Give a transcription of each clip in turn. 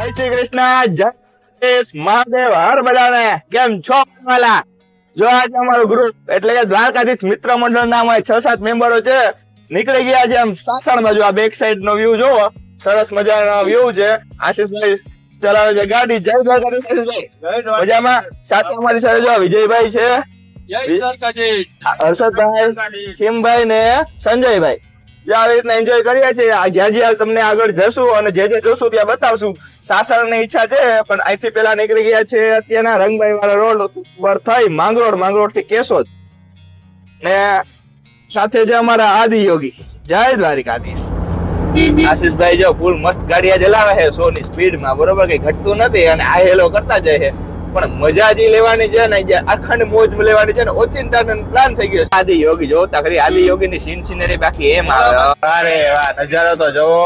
જય શ્રી કૃષ્ણ, જય મહાદેવ, હર બધાને કેમ છો વાલા? જો આજે અમારું ગ્રુપ એટલે કે દ્વારકાધીશ મિત્ર મંડળ ના અમારે 6-7 મેમ્બરો છે, નીકળી ગયા છે આમ સાસણ બાજુ. આ બેક સાઈડ નો વ્યૂ જોવો, સરસ મજાનો વ્યૂ છે. આશીષભાઈ ચલાવે છે ગાડી. જય દ્વારકાધીશ આશીષભાઈ. મજામાં? સાથે અમારી સાથે જો વિજયભાઈ છે, હર્ષદભાઈ, ખીમભાઈ ને સંજયભાઈ. આવી રીતના એન્જોય કરીએ છીએ. જ્યાં જ્યાં તમને આગળ જશું અને જે જોશું ત્યાં બતાવશું. સાસણ ની ઈચ્છા છે પણ અહીંથી પેલા નીકળી ગયા છે અત્યારના રંગભાઈ વાળા રોડ પર થઈ માંગરોળ થી કેશોદ. ને સાથે છે અમારા આદિયોગી. જય દ્વારિકાધીશ. આશીષભાઈ જો ફૂલ મસ્ત ગાડીયા ચલાવે છે 100 ની સ્પીડ માં, બરોબર, કઈ ઘટતું નથી અને આ હેલો કરતા જાય છે. પણ મજા જે લેવાની છે ને, જે અખંડ મોજ લેવાની છે ને, ઓચિંતાનો પ્લાન થઈ ગયો. આદિ યોગી જોતા ખરી, આદિ યોગી ની સીનરી બાકી એમ આવે. અરે વાહ, નજારો તો જોવો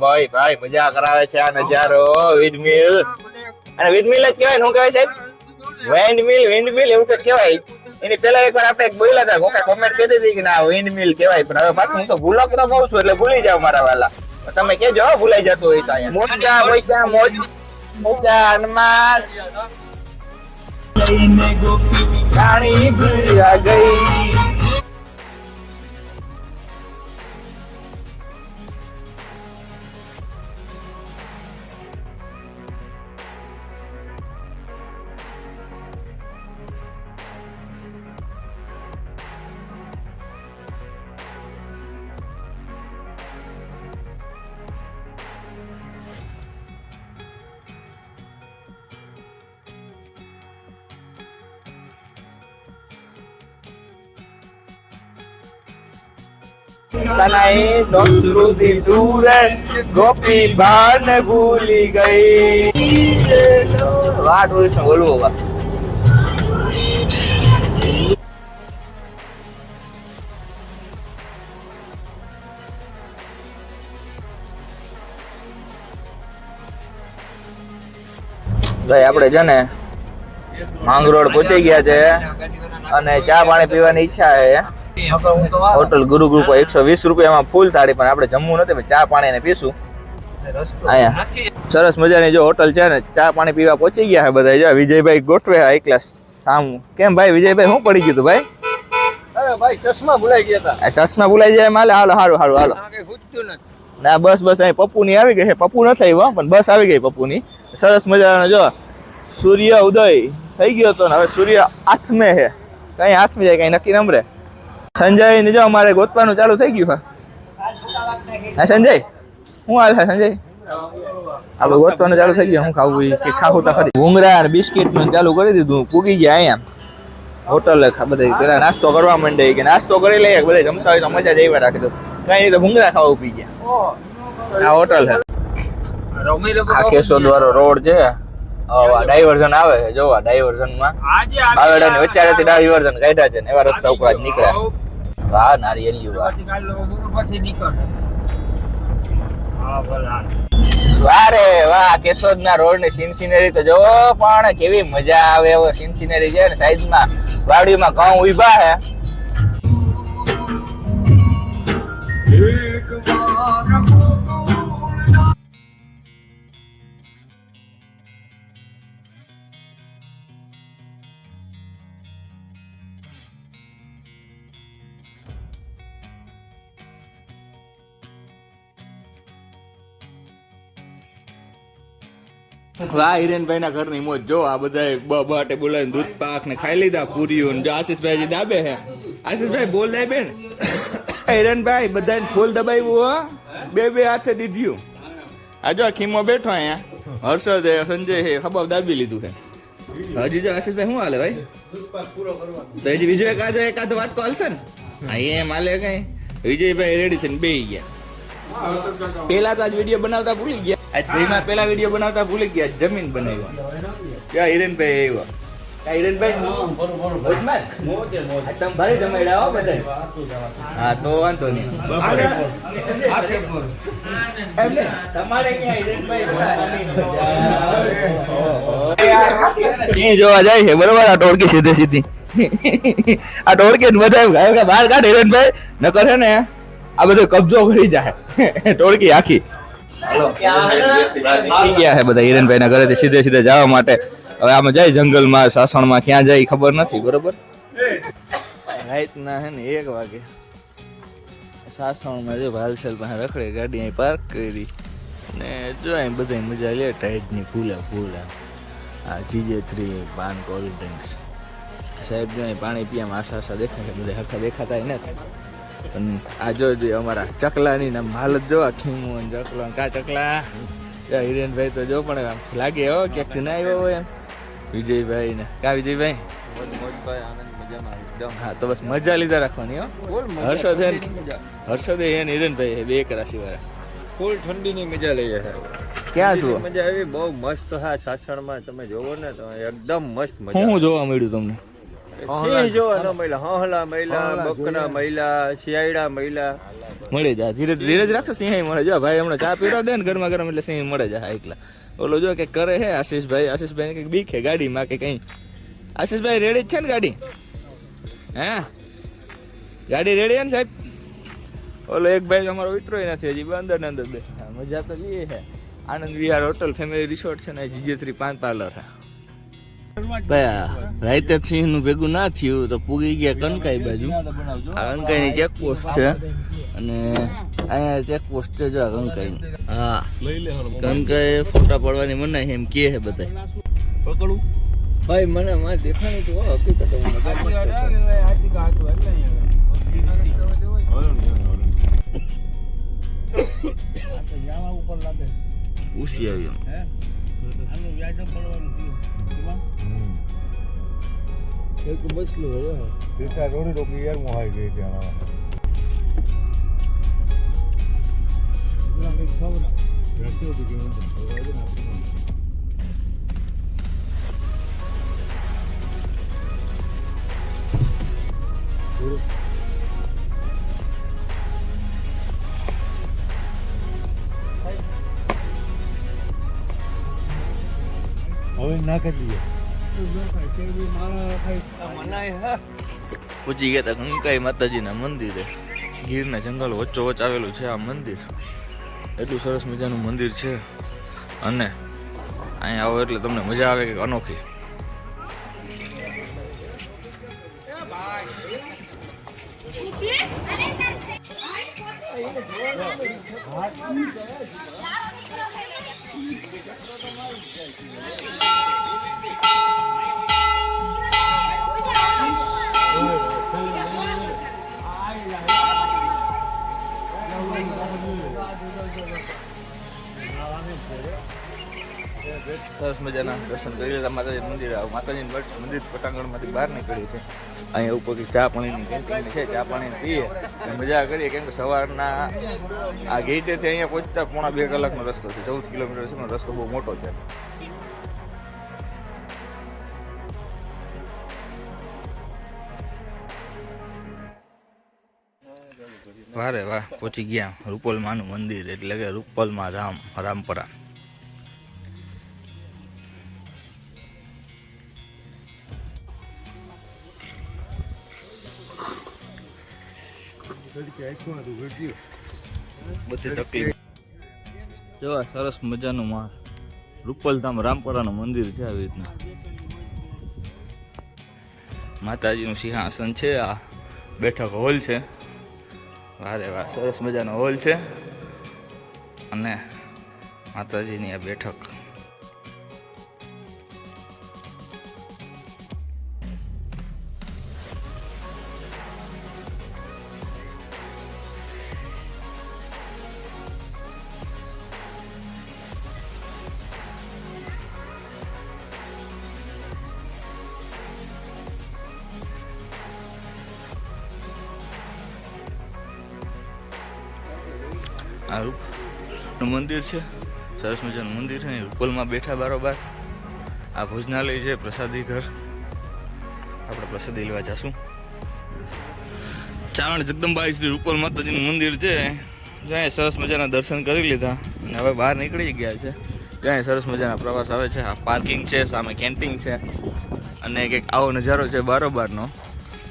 ભાઈ, ભાઈ મજા કરાવે છે આ નજારો. વિન્ડમિલ, અને વિન્ડમિલ જ કહેવાય, શું કહેવાય સાહેબ? વિન્ડમિલ એવું કઈ કહેવાય. એની પેલા એકવાર આપણે બોલ્યા હતા, કોકે કોમેન્ટ કરી દીધી કે ના વિન્ડમિલ કહેવાય, પણ હવે પાછું હું તો ભૂલકતો બહુ છું એટલે ભૂલી જાવ મારા વાલા. તમે કેજો ભૂલાઈ જતો હોય તો. અહીંયા મોજા પૈસા મોજા હનુમાન લઈને ગોપી રાણી ભૂલ્યા ગઈ. તનાઈ ડોક્ટરો થી દૂર ગોપી બાન ભૂલી ગઈ. વાટ હોય છે બોલવો બા. ભાઈ આપણે છે ને માંગરોળ પહોંચી ગયા છે અને ચા પાણી પીવાની ઈચ્છા છે. હોટલ ગુરુ ગ્રુપ 120 રૂપિયામાં ફૂલ થાળી, પણ આપણે જમવું નથી, ચા પાણી ને પીશું. અહીંયા સરસ મજાની જો હોટલ છે ને, ચા પાણી પીવા પહોંચી ગયા છે બધા. જો વિજયભાઈ ગોઠવે એકલા સામું. કેમ ભાઈ વિજયભાઈ, શું પડી ગયું તું ભાઈ? અરે ભાઈ ચશ્મા ભૂલાઈ ગયા હતા. ચશ્મા ભૂલાઈ જાય માલે. હાલો હારું હાલો. ના બસ અહીં પપ્પુ ની આવી ગઈ છે. પપ્પુ નથી આવ્યો પણ બસ આવી ગઈ પપ્પુ ની. સરસ મજાનો જો સૂર્ય ઉદય થઈ ગયો હતો ને હવે સૂર્ય આથમે છે. કઈ આથમી જાય કઈ નક્કી નંબરે. સંજય ને જો અમારે ગોતવાનું ચાલુ થઈ ગયું. હા સંજય, શું હાલ છે સંજય? આપણે ગોતવાનું ચાલુ થઈ ગયું. શું ખાવું કે ખાવું તો ખરી. ભૂંગરા અને બિસ્કિટ નું ચાલુ કરી દીધું. પૂગી ગયા અહીંયા હોટલ. બધા પેલા નાસ્તો કરવા માંડે કે નાસ્તો કરી લઈએ, બધા જમતા હોય તો મજા જ એવા રાખી દો. કઈ નહીં તો ભૂંગરા ખાવા પી ગયા. આ હોટલ છે. આ કેશોદ વાળો રોડ છે. ડાયવર્ઝન આવે છે. જોવા ડાયવર્ઝન માં બાવેડા ની વચ્ચે ડાયવર્ઝન કાઢ્યા છે ને એવા રસ્તા ઉપર જ નીકળ્યા. વાહ નારિયેલિયું. વારે વાહ, કેશોદ ના રોડ ની સીનરી તો જોવો, પણ કેવી મજા આવે એવો સીનરી છે ને. સાઈડ માં વાડીમાં ઘઉં ઉભા છે. વાહ હિરેનભાઈ ના ઘરની મોજ જો. આ બધા બહાટે બોલાવીને દૂધ પાક ને ખાઈ લીધા પૂરીઓ. જો આશીષભાઈ દાબે છે. આશીષભાઈ બોલ દે બેન. હિરેનભાઈ બધાને ફૂલ દબાવ્યું. બે હાથે દીધું. આ જો ખીમો બેઠો અહીંયા. હર્ષદ સંજય છે, ખબર દાબી લીધું છે. હજી જો આશીષભાઈ શું હાલે ભાઈ? તો હજી બીજો એકાદ વાટકો હાલશે ને. હા એમ હાલે કઈ. વિજયભાઈ રેડી થઈને બેસી ગયા. પેલા તો આજ વિડીયો બનાવતા ભૂલી ગયા. જેમાં પેલા વિડીયો બનાવતા ભૂલી ગયા, જમીન બનાવ્યા. ક્યાં હિરેનભાઈ આવ્યો? હિરેનભાઈ તમે ભારે જમાડ્યા હો બધા. હા તો વાંધો નહીં. તમારે ક્યાં હિરેનભાઈ જોવા જાય છે બરોબર. આ ટોળકી સીધે સીધી આ ટોળકી બધા બહાર કાઢ હિરેનભાઈ, નકર છે ને આ બધો કબજો કરી જાય ટોળકી આખી. નીકળી ગયા છે બધા હિરેનભાઈ ના ઘરેથી સીધે સીધે જવા માટે. હવે આમાં જાય જંગલમાં સાસણમાં ક્યાં જાય ખબર નથી. બરોબર રાતના હે ને 1 વાગે સાસણમાં જો ભાલસેલ પાસે રખડે ગાડી અહીં પાર્ક કરી ને જો અહીં બધા મજા લે. ટાઈટની ફૂલા આ GJ3 પાન કોલ્ડ ડ્રિંક્સ સાહેબ જો અહીં પાણી પીવામાં આશા દેખાય બધા હરખા દેખાતા નથી. પણ આ જો અમારા ચકલાની નામ હાલત જો ખીમો ચકલો કા ચકલા હિરેનભાઈ તો જો પણ આમ લાગે હો ક્યાંકથી ના આવ્યો હોય એમ. વિજયભાઈ ને કા વિજયભાઈ હા તો બસ મજા લીધા રાખવાની હો. હર્ષદ એન હિરેનભાઈ બે એક રાશિ વાળા ફૂલ ઠંડીની મજા લઈએ છે. ક્યાં છો? મજા આવી બહુ મસ્ત. હા સાસણમાં તમે જોવો ને તો એકદમ મસ્ત મજા. શું જોવા મળ્યું તમને? સિંહ જોવા ન મળ્યા, હંહલા મળ્યા, બકરા મળ્યા, શિયાળા મળ્યા. મળી જાય ધીરે ધીરે જ રાખો. સિંહ મળે. જો ભાઈ હમણાં ચા પીવડાવ દે ને ગરમા ગરમ એટલે સિંહ મળે જાય એકલા. ઓલો જો કે કરે હે આશીષભાઈ કઈક બીક હે ગાડીમાં કે કઈ. આશીષભાઈ રેડી જ છે ને ગાડી? હે ગાડી રેડી હે ને સાહેબ? ઓલો એક ભાઈ અમારો ઉતરો નથી હજી અંદર ને અંદર બેઠા. મજા તો એ હે. Anand Vihar hotel family resort છે ને GJ3 પાન પાર્લર હે. રાતે સિંહ નું ભેગું ના થયું તો પૂગી ગયા કનકાઈ બાજુ. આ કનકાઈ ની ચેકપોસ્ટ છે અને અહીંયા ચેકપોસ્ટ છે જો કનકાઈ ની. હા કનકાઈ ફોટા પડવાની મનાઈ એમ કે છે બધા. પકડું ભાઈ મને દેખાણું તો હકીકત ઉસી આવ્યો. એક બસલો રહ્યો સીધા રોડી રોકી યાર મોહાઈ ગઈ ત્યાં હવે ના કરી પૂછી ગયા તા કંકાઈ માતાજી ના મંદિરે. ગીરના જંગલ વચ્ચો વચ્ચ આવેલું છે આ મંદિર. એટલું સરસ મજાનું મંદિર છે અને અહીંયા આવો એટલે તમને મજા આવે કે અનોખી. સરસ મજાના દર્શન કરી લીધા માતાજી મંદિર. માતાજી મંદિર પટાંગણમાંથી બહાર નીકળી છે. અહીંયા ઉપર ચા પાણીની કેન્ટીન છે. ચા પાણી પીએ અને મજા કરીએ. કેમ કે સવારના આ ગેટેથી અહીંયા પહોંચતા 1.5 કલાકનો રસ્તો છે. 14 કિલોમીટર છે. રસ્તો બહુ મોટો છે. વારે વાહ પહોંચી ગયા રૂપલમાનું મંદિર એટલે કે રૂપલમાં ધામ રામપરા. બધી તકલીફ જો સરસ મજાનું રૂપલધામ રામપરાનું મંદિર છે. આવી રીતના માતાજીનું સિંહાસન છે. આ બેઠક હોલ છે. વારે વાહ સરસ મજાનો હોલ છે અને માતાજીની આ બેઠક. આ રૂપનું મંદિર છે. સરસ મજાનું મંદિર છે. રૂપલમાં બેઠા બારોબાર આ ભોજનાલય છે. પ્રસાદી ઘર. આપણે પ્રસાદી લેવા જશું. ચારણ જગદંબાઈ શ્રી રૂપલ માતાજીનું મંદિર છે. જ્યાં સરસ મજાના દર્શન કરી લીધા અને હવે બહાર નીકળી ગયા છે. ત્યાં સરસ મજાના પ્રવાસ આવે છે. આ પાર્કિંગ છે, સામે કેન્ટીન છે અને કંઈક આવો નજારો છે બારોબારનો.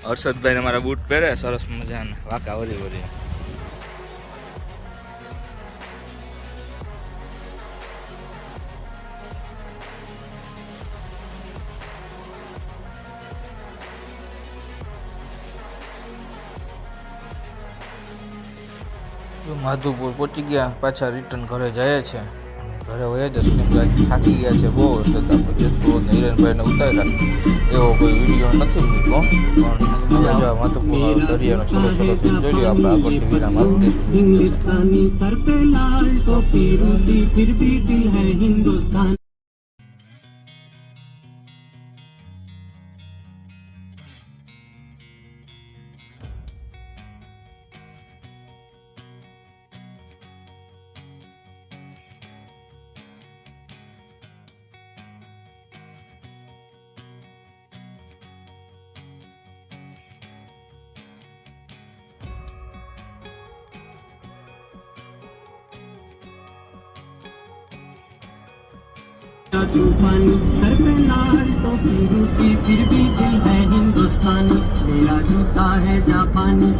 હર્ષદભાઈને મારા બૂટ પહેરે સરસ મજાના વાંકા વરી વરી. જો માધુપુર પહોંચી ગયા, પાછા રિટર્ન ઘરે જાય છે. ઘરે વયા જશું કેમ કે આજે થાકી ગયા છે બહુ, એટલે તો આપણે જેસુદ ને હિરેનભાઈને ઉતાર્યા એવો કોઈ વિડીયો નથી મૂક્યો. પણ મજા આવે માધુપુર દરિયાનો સરસ સરસ જોઈ લ્યો. આપણે આગળથી વિરામ આપી દઈશું. हिंदुस्तानी सर पे लाल टोपी रूसी फिर भी दिल है हिंदुस्तान तूफानी सर पे लाल टोपी रूसी फिर भी दिल है हिंदुस्तानी मेरा जूता है जापानी